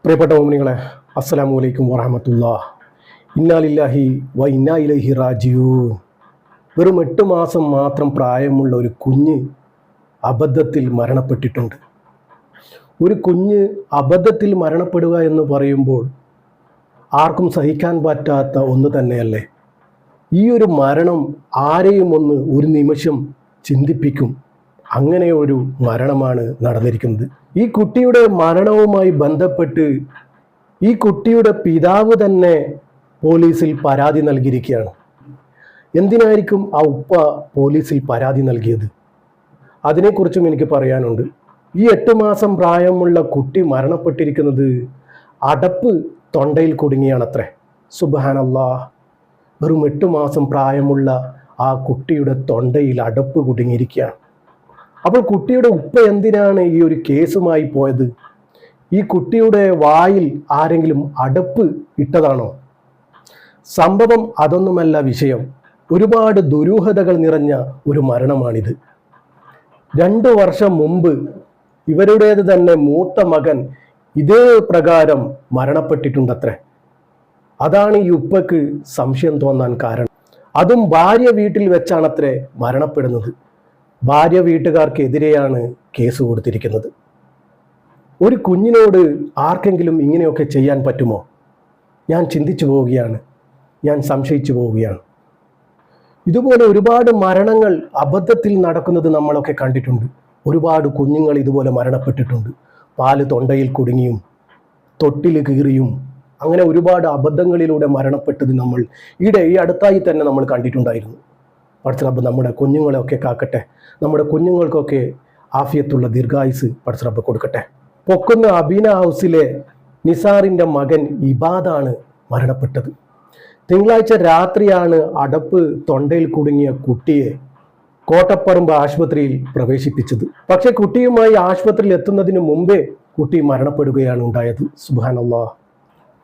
പ്രിയപ്പെട്ട മോമിനികളെ, അസ്സലാമു അലൈക്കും വറഹമത്തുള്ളാഹ്. ഇന്നാ ലില്ലാഹി വ ഇന്നാ ഇലൈഹി റാജിഊൻ. വെറും 8 മാസം മാത്രം പ്രായമുള്ള ഒരു കുഞ്ഞ് അബദ്ധത്തിൽ മരണപ്പെട്ടിട്ടുണ്ട്. ഒരു കുഞ്ഞ് അബദ്ധത്തിൽ മരണപ്പെടുക എന്ന് പറയുമ്പോൾ ആർക്കും സഹിക്കാൻ പറ്റാത്ത ഒന്ന് തന്നെയല്ലേ. ഈ ഒരു മരണം ആരെയും ഒരു നിമിഷം ചിന്തിപ്പിക്കും. അങ്ങനെ ഒരു മരണമാണ് നടന്നിരിക്കുന്നത്. ഈ കുട്ടിയുടെ മരണവുമായി ബന്ധപ്പെട്ട് ഈ കുട്ടിയുടെ പിതാവ് തന്നെ പോലീസിൽ പരാതി നൽകിയിരിക്കുകയാണ്. എന്തിനായിരിക്കും ആ ഉപ്പ പോലീസിൽ പരാതി നൽകിയത്? അതിനെക്കുറിച്ചും എനിക്ക് പറയാനുണ്ട്. ഈ 8 മാസം പ്രായമുള്ള കുട്ടി മരണപ്പെട്ടിരിക്കുന്നത് അടപ്പ് തൊണ്ടയിൽ കുടുങ്ങിയാണത്രേ. സുബ്ഹാനല്ലാഹ്. വെറും 8 മാസം പ്രായമുള്ള ആ കുട്ടിയുടെ തൊണ്ടയിൽ അടപ്പ് കുടുങ്ങിയിരിക്കുകയാണ്. അപ്പോൾ കുട്ടിയുടെ ഉപ്പ എന്തിനാണ് ഈ ഒരു കേസുമായി പോയത്? ഈ കുട്ടിയുടെ വായിൽ ആരെങ്കിലും അടപ്പ് ഇട്ടതാണോ? സംഭവം അതൊന്നുമല്ല വിഷയം. ഒരുപാട് ദുരൂഹതകൾ നിറഞ്ഞ ഒരു മരണമാണിത്. 2 വർഷം മുമ്പ് ഇവരുടേത് തന്നെ മൂത്ത മകൻ ഇതേ പ്രകാരം മരണപ്പെട്ടിട്ടുണ്ടത്രേ. അതാണ് ഈ ഉപ്പക്ക് സംശയം തോന്നാൻ കാരണം. അതും ഭാര്യ വീട്ടിൽ വെച്ചാണത്രേ മരണപ്പെടുന്നത്. ഭാര്യ വീട്ടുകാർക്കെതിരെയാണ് കേസ് കൊടുത്തിരിക്കുന്നത്. ഒരു കുഞ്ഞിനോട് ആർക്കെങ്കിലും ഇങ്ങനെയൊക്കെ ചെയ്യാൻ പറ്റുമോ? ഞാൻ ചിന്തിച്ചു പോവുകയാണ്, ഞാൻ സംശയിച്ചു പോവുകയാണ്. ഇതുപോലെ ഒരുപാട് മരണങ്ങൾ അബദ്ധത്തിൽ നടക്കുന്നത് നമ്മളൊക്കെ കണ്ടിട്ടുണ്ട്. ഒരുപാട് കുഞ്ഞുങ്ങൾ ഇതുപോലെ മരണപ്പെട്ടിട്ടുണ്ട്. പാല് തൊണ്ടയിൽ കുടുങ്ങിയും തൊട്ടിൽ കീറിയും അങ്ങനെ ഒരുപാട് അബദ്ധങ്ങളിലൂടെ മരണപ്പെട്ടത് നമ്മൾ ഈ അടുത്തായി തന്നെ നമ്മൾ കണ്ടിട്ടുണ്ടായിരുന്നു. പടച്ചറബ്ബ് നമ്മുടെ കുഞ്ഞുങ്ങളെയൊക്കെ കാക്കട്ടെ. നമ്മുടെ കുഞ്ഞുങ്ങൾക്കൊക്കെ ആഫിയത്തുള്ള ദീർഘായുസ് പടച്ചറബ്ബ് കൊടുക്കട്ടെ. പൊക്കുന്ന അബീന ഹൗസിലെ നിസാറിൻ്റെ മകൻ ഇബാദാണ് മരണപ്പെട്ടത്. തിങ്കളാഴ്ച രാത്രിയാണ് അടപ്പ് തൊണ്ടയിൽ കുടുങ്ങിയ കുട്ടിയെ കോട്ടപ്പറമ്പ് ആശുപത്രിയിൽ പ്രവേശിപ്പിച്ചത്. പക്ഷെ കുട്ടിയുമായി ആശുപത്രിയിൽ എത്തുന്നതിന് മുമ്പേ കുട്ടി മരണപ്പെടുകയാണ് ഉണ്ടായത്. സുബ്ഹാനല്ലാഹ്.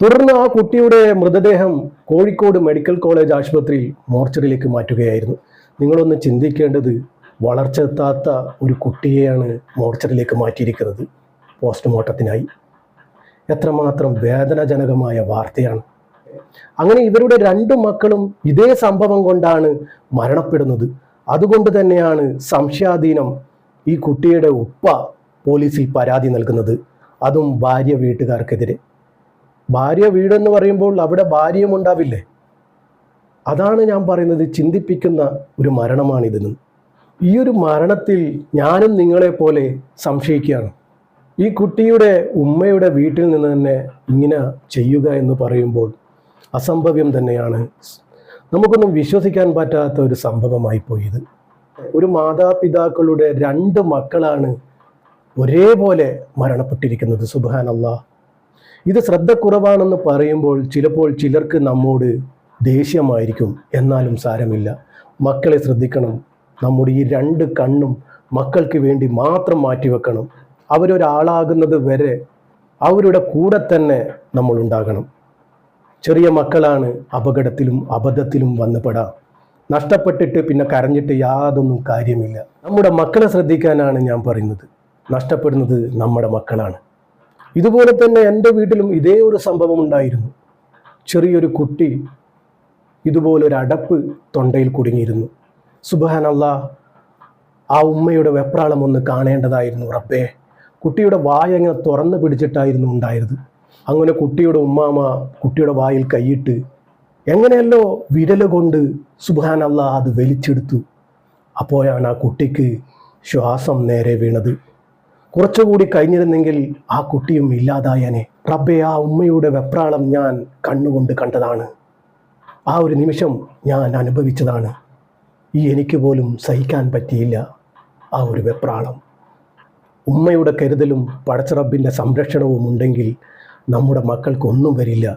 തുടർന്ന് ആ കുട്ടിയുടെ മൃതദേഹം കോഴിക്കോട് മെഡിക്കൽ കോളേജ് ആശുപത്രിയിൽ മോർച്ചറിയിലേക്ക് മാറ്റുകയായിരുന്നു. നിങ്ങളൊന്ന് ചിന്തിക്കേണ്ടത്, വളർച്ച എത്താത്ത ഒരു കുട്ടിയെയാണ് മോർച്ചറിയിലേക്ക് മാറ്റിയിരിക്കുന്നത് പോസ്റ്റ്മോർട്ടത്തിനായി. എത്രമാത്രം വേദനാജനകമായ വാർത്തയാണ്. അങ്ങനെ ഇവരുടെ 2 മക്കളും ഇതേ സംഭവം കൊണ്ടാണ് മരണപ്പെടുന്നത്. അതുകൊണ്ട് തന്നെയാണ് സംശയാധീനം ഈ കുട്ടിയുടെ ഉപ്പ പോലീസിൽ പരാതി നൽകുന്നത്. അതും ഭാര്യ വീട്ടുകാർക്കെതിരെ. ഭാര്യ വീടെന്ന് പറയുമ്പോൾ അവിടെ ഭാര്യയും ഉണ്ടാവില്ലേ? അതാണ് ഞാൻ പറയുന്നത്, ചിന്തിപ്പിക്കുന്ന ഒരു മരണമാണിതെന്ന്. ഈ ഒരു മരണത്തിൽ ഞാനും നിങ്ങളെ പോലെ സംശയിക്കുകയാണ്. ഈ കുട്ടിയുടെ ഉമ്മയുടെ വീട്ടിൽ നിന്ന് തന്നെ ഇങ്ങനെ ചെയ്യുക എന്ന് പറയുമ്പോൾ അസംഭവ്യം തന്നെയാണ്. നമുക്കൊന്നും വിശ്വസിക്കാൻ പറ്റാത്ത ഒരു സംഭവമായി പോയത്. ഒരു മാതാപിതാക്കളുടെ 2 മക്കളാണ് ഒരേപോലെ മരണപ്പെട്ടിരിക്കുന്നത്. സുബ്ഹാനല്ലാഹ്. ഇത് ശ്രദ്ധക്കുറവാണെന്ന് പറയുമ്പോൾ ചിലപ്പോൾ ചിലർക്ക് നമ്മോട് ദേഷ്യമായിരിക്കും. എന്നാലും സാരമില്ല, മക്കളെ ശ്രദ്ധിക്കണം. നമ്മുടെ ഈ 2 കണ്ണും മക്കൾക്ക് വേണ്ടി മാത്രം മാറ്റിവെക്കണം. അവരൊരാളാകുന്നത് വരെ അവരുടെ കൂടെ തന്നെ നമ്മൾ ഉണ്ടാകണം. ചെറിയ മക്കളാണ് അപകടത്തിലും അബദ്ധത്തിലും വന്നുപെടാം. നഷ്ടപ്പെട്ടിട്ട് പിന്നെ കരഞ്ഞിട്ട് യാതൊന്നും കാര്യമില്ല. നമ്മുടെ മക്കളെ ശ്രദ്ധിക്കാനാണ് ഞാൻ പറയുന്നത്. നഷ്ടപ്പെടുന്നത് നമ്മുടെ മക്കളാണ്. ഇതുപോലെ തന്നെ എൻ്റെ വീട്ടിലും ഇതേ ഒരു സംഭവം ഉണ്ടായിരുന്നു. ചെറിയൊരു കുട്ടി ഇതുപോലൊരു അടപ്പ് തൊണ്ടയിൽ കുടുങ്ങിയിരുന്നു. സുബ്ഹാനല്ലാഹ്. ആ ഉമ്മയുടെ വെപ്രാളം ഒന്ന് കാണേണ്ടതായിരുന്നു. റബ്ബേ, കുട്ടിയുടെ വായ അങ്ങനെ തുറന്നു പിടിച്ചിട്ടായിരുന്നു ഉണ്ടായത്. അങ്ങനെ കുട്ടിയുടെ ഉമ്മാമ കുട്ടിയുടെ വായിൽ കൈയിട്ട് എങ്ങനെയല്ലോ വിരല് കൊണ്ട് സുബ്ഹാനല്ലാഹ് അത് വലിച്ചെടുത്തു. അപ്പോഴാണ് ആ കുട്ടിക്ക് ശ്വാസം നേരെ വീണത്. കുറച്ചുകൂടി കഴിഞ്ഞിരുന്നെങ്കിൽ ആ കുട്ടിയും ഇല്ലാതായനെ. റബ്ബേ, ആ ഉമ്മയുടെ വെപ്രാളം ഞാൻ കണ്ണുകൊണ്ട് കണ്ടതാണ്. ആ ഒരു നിമിഷം ഞാൻ അനുഭവിച്ചതാണ്. എനിക്ക് പോലും സഹിക്കാൻ പറ്റിയില്ല ആ ഒരു വെപ്രാളം. ഉമ്മയുടെ കരുതലും പടച്ചറബ്ബിൻ്റെ സംരക്ഷണവും ഉണ്ടെങ്കിൽ നമ്മുടെ മക്കൾക്കൊന്നും വരില്ല.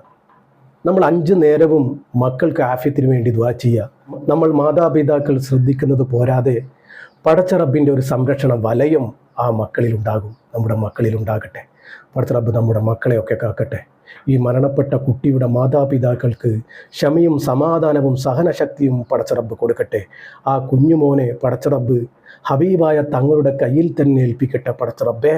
നമ്മൾ 5 നേരവും മക്കൾക്ക് ആഫിയത്തിന് വേണ്ടി ദുആ ചെയ്യുക. നമ്മൾ മാതാപിതാക്കൾ ശ്രദ്ധിക്കുന്നത് പോരാതെ പടച്ചറബ്ബിൻ്റെ ഒരു സംരക്ഷണ വലയം ആ മക്കളിലുണ്ടാകും. നമ്മുടെ മക്കളിലുണ്ടാകട്ടെ. പടച്ചറബ്ബ് നമ്മുടെ മക്കളെയൊക്കെ കാക്കട്ടെ. ഈ മരണപ്പെട്ട കുട്ടിയുടെ മാതാപിതാക്കൾക്ക് ക്ഷമയും സമാധാനവും സഹനശക്തിയും പടച്ചറബ്ബ് കൊടുക്കട്ടെ. ആ കുഞ്ഞുമോനെ പടച്ചറബ്ബ് ഹബീബായ തങ്ങളുടെ കയ്യിൽ തന്നെ ഏൽപ്പിക്കട്ടെ. പടച്ചറബ്ബേ,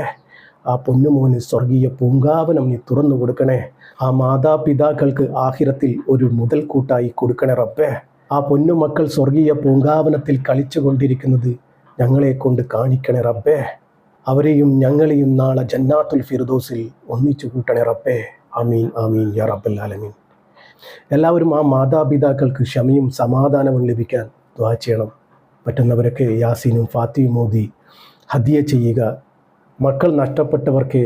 ആ പൊന്നുമോന് സ്വർഗീയ പൂങ്കാവനം നീ തുറന്നു കൊടുക്കണേ. ആ മാതാപിതാക്കൾക്ക് ആഖിറത്തിൽ ഒരു മുതൽക്കൂട്ടായി കൊടുക്കണേ റബ്ബേ. ആ പൊന്നുമക്കൾ സ്വർഗീയ പൂങ്കാവനത്തിൽ കളിച്ചു കൊണ്ടിരിക്കുന്നത് ഞങ്ങളെ കൊണ്ട് കാണിക്കണേ റബ്ബേ. അവരെയും ഞങ്ങളെയും നാളെ ജന്നാത്തുൽ ഫിർദൗസിൽ ഒന്നിച്ചു കൂട്ടണേ റബ്ബേ. ആമീൻ ആമീൻ യാ റബ്ബൽ ആലമീൻ. എല്ലാവരും ആ മാതാപിതാക്കൾക്ക് ക്ഷമയും സമാധാനവും ലഭിക്കാൻ ദുആ ചെയ്യണം. പറ്റുന്നവരൊക്കെ യാസീനും ഫാത്തിയും ഓതി ഹദിയ ചെയ്യുക. മക്കൾ നഷ്ടപ്പെട്ടവർക്ക്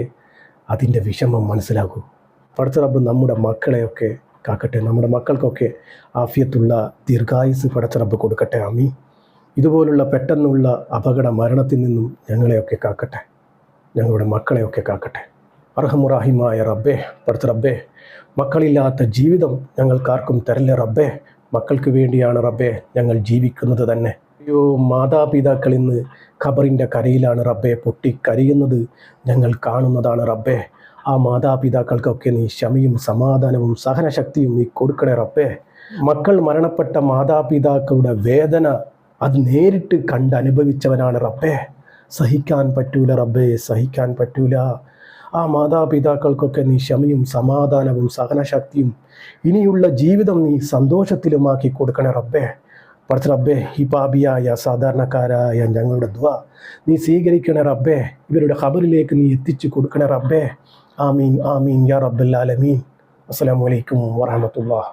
അതിൻ്റെ വിഷമം മനസ്സിലാകൂ. പടച്ച റബ്ബ് നമ്മുടെ മക്കളെയൊക്കെ കാക്കട്ടെ. നമ്മുടെ മക്കൾക്കൊക്കെ ആഫിയത്തുള്ള ദീർഘായുസ് പടച്ച റബ്ബ് കൊടുക്കട്ടെ. ആമീൻ. ഇതുപോലുള്ള പെട്ടെന്നുള്ള അപകട മരണത്തിൽ നിന്നും ഞങ്ങളെയൊക്കെ കാക്കട്ടെ, ഞങ്ങളുടെ മക്കളെയൊക്കെ കാക്കട്ടെ. അർഹമുറാഹിമായ റബ്ബേ, പടച്ച റബ്ബേ, മക്കളില്ലാത്ത ജീവിതം ഞങ്ങൾക്കാർക്കും തരല്ലേ റബ്ബേ. മക്കൾക്ക് വേണ്ടിയാണ് റബ്ബേ ഞങ്ങൾ ജീവിക്കുന്നത് തന്നെ. അയ്യോ, മാതാപിതാക്കൾ ഇന്ന് ഖബറിൻ്റെ കരയിലാണ് റബ്ബേ, പൊട്ടിക്കരയുന്നത് ഞങ്ങൾ കാണുന്നതാണ് റബ്ബേ. ആ മാതാപിതാക്കൾക്കൊക്കെ നീ ക്ഷമയും സമാധാനവും സഹനശക്തിയും നീ കൊടുക്കണേ റബ്ബേ. മക്കൾ മരണപ്പെട്ട മാതാപിതാക്കളുടെ വേദന അത് നേരിട്ട് കണ്ടനുഭവിച്ചവനാണ് റബ്ബേ. സഹിക്കാൻ പറ്റൂല റബ്ബേ, സഹിക്കാൻ പറ്റൂല. ആ മാതാപിതാക്കൾക്കൊക്കെ നീ ക്ഷമയും സമാധാനവും സഹനശക്തിയും ഇനിയുള്ള ജീവിതം നീ സന്തോഷത്തിലുമാക്കി കൊടുക്കണേ റബ്ബേ. പടച്ച റബ്ബേ, ഈ പാപിയായ സാധാരണക്കാരായ ഞങ്ങളുടെ ദുആ നീ സ്വീകരിക്കണേ റബ്ബേ. ഇവരുടെ ഖബറിലേക്ക് നീ എത്തിച്ചു കൊടുക്കണേ റബ്ബേ. ആമീൻ ആമീൻ യാ റബ്ബൽ ആലമീൻ. അസ്സലാമു അലൈക്കും വറഹ്മത്തുള്ളാഹി.